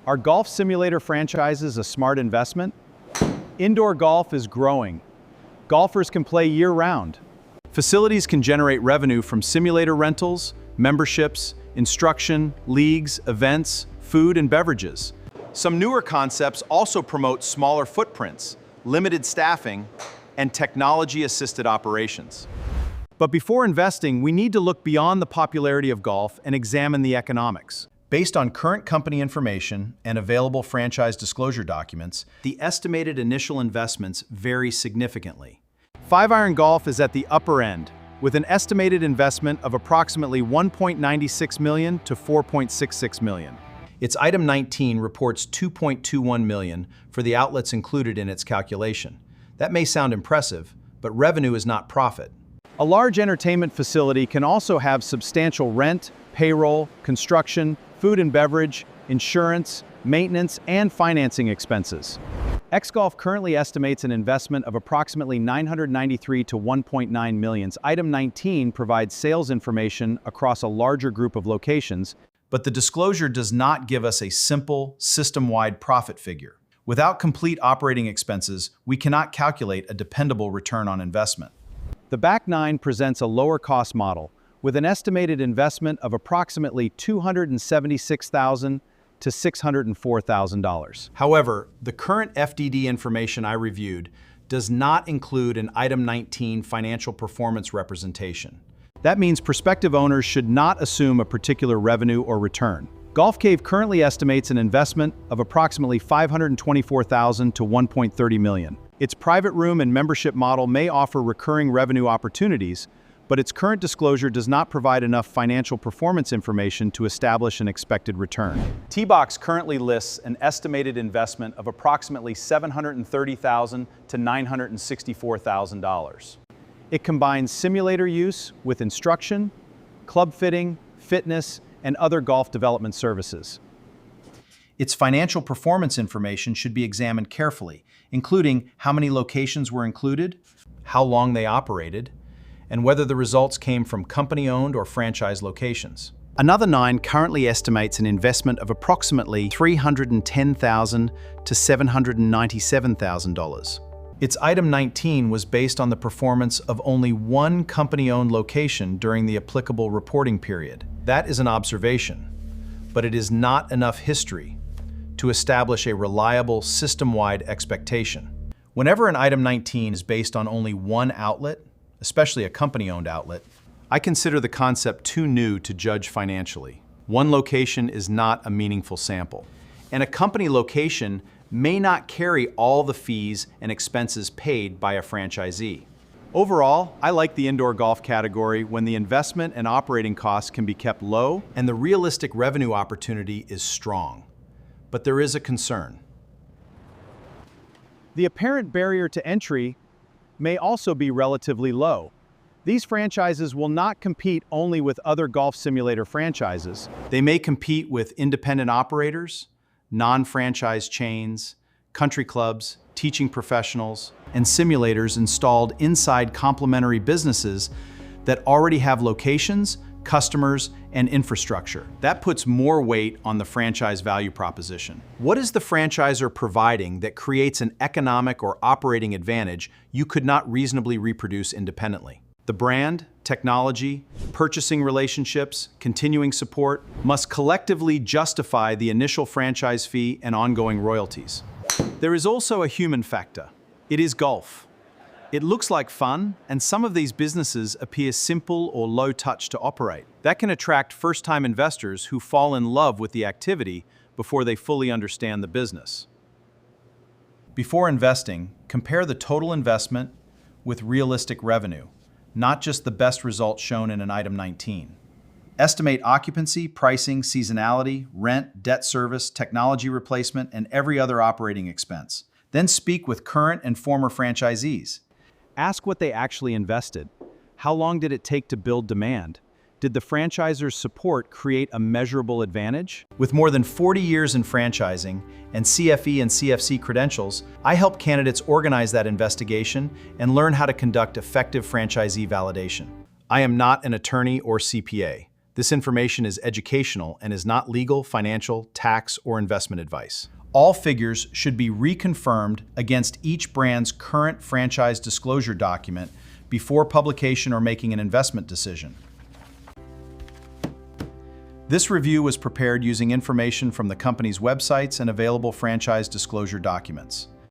Are golf simulator franchises a smart investment? Indoor golf is growing. Golfers can play year-round. Facilities can generate revenue from simulator rentals, memberships, instruction, leagues, events, food and beverages. Some newer concepts also promote smaller footprints, limited staffing, and technology-assisted operations. But before investing, we need to look beyond the popularity of golf and examine the economics. Based on current company information and available franchise disclosure documents, the estimated initial investments vary significantly. Five Iron Golf is at the upper end, with an estimated investment of approximately $1.96 million to $4.66 million. Its Item 19 reports $2.21 million for the outlets included in its calculation. That may sound impressive, but revenue is not profit. A large entertainment facility can also have substantial rent, payroll, construction, food and beverage, insurance, maintenance, and financing expenses. X-Golf currently estimates an investment of approximately $993 to $1.9 million. Item 19 provides sales information across a larger group of locations, but the disclosure does not give us a simple, system-wide profit figure. Without complete operating expenses, we cannot calculate a dependable return on investment. The Back 9 presents a lower-cost model, with an estimated investment of approximately $276,000 to $604,000. However, the current FDD information I reviewed does not include an Item 19 financial performance representation. That means prospective owners should not assume a particular revenue or return. Golf Cave currently estimates an investment of approximately $524,000 to $1.30 million. Its private room and membership model may offer recurring revenue opportunities, but its current disclosure does not provide enough financial performance information to establish an expected return. T-Box currently lists an estimated investment of approximately $730,000 to $964,000. It combines simulator use with instruction, club fitting, fitness, and other golf development services. Its financial performance information should be examined carefully, including how many locations were included, how long they operated, and whether the results came from company-owned or franchise locations. Another 9 currently estimates an investment of approximately $310,000 to $797,000. Its Item 19 was based on the performance of only one company-owned location during the applicable reporting period. That is an observation, but it is not enough history to establish a reliable system-wide expectation. Whenever an Item 19 is based on only one outlet, especially a company-owned outlet, I consider the concept too new to judge financially. One location is not a meaningful sample, and a company location may not carry all the fees and expenses paid by a franchisee. Overall, I like the indoor golf category when the investment and operating costs can be kept low and the realistic revenue opportunity is strong. But there is a concern. The apparent barrier to entry may also be relatively low. These franchises will not compete only with other golf simulator franchises. They may compete with independent operators, non-franchise chains, country clubs, teaching professionals, and simulators installed inside complementary businesses that already have locations, customers, and infrastructure. That puts more weight on the franchise value proposition. What is the franchisor providing that creates an economic or operating advantage you could not reasonably reproduce independently? The brand, technology, purchasing relationships, continuing support must collectively justify the initial franchise fee and ongoing royalties. There is also a human factor. It is golf. It looks like fun, and some of these businesses appear simple or low touch to operate. That can attract first-time investors who fall in love with the activity before they fully understand the business. Before investing, compare the total investment with realistic revenue, not just the best results shown in an Item 19. Estimate occupancy, pricing, seasonality, rent, debt service, technology replacement, and every other operating expense. Then speak with current and former franchisees. Ask what they actually invested. How long did it take to build demand? Did the franchisor's support create a measurable advantage? With more than 40 years in franchising and CFE and CFC credentials, I help candidates organize that investigation and learn how to conduct effective franchisee validation. I am not an attorney or CPA. This information is educational and is not legal, financial, tax, or investment advice. All figures should be reconfirmed against each brand's current franchise disclosure document before publication or making an investment decision. This review was prepared using information from the company's websites and available franchise disclosure documents.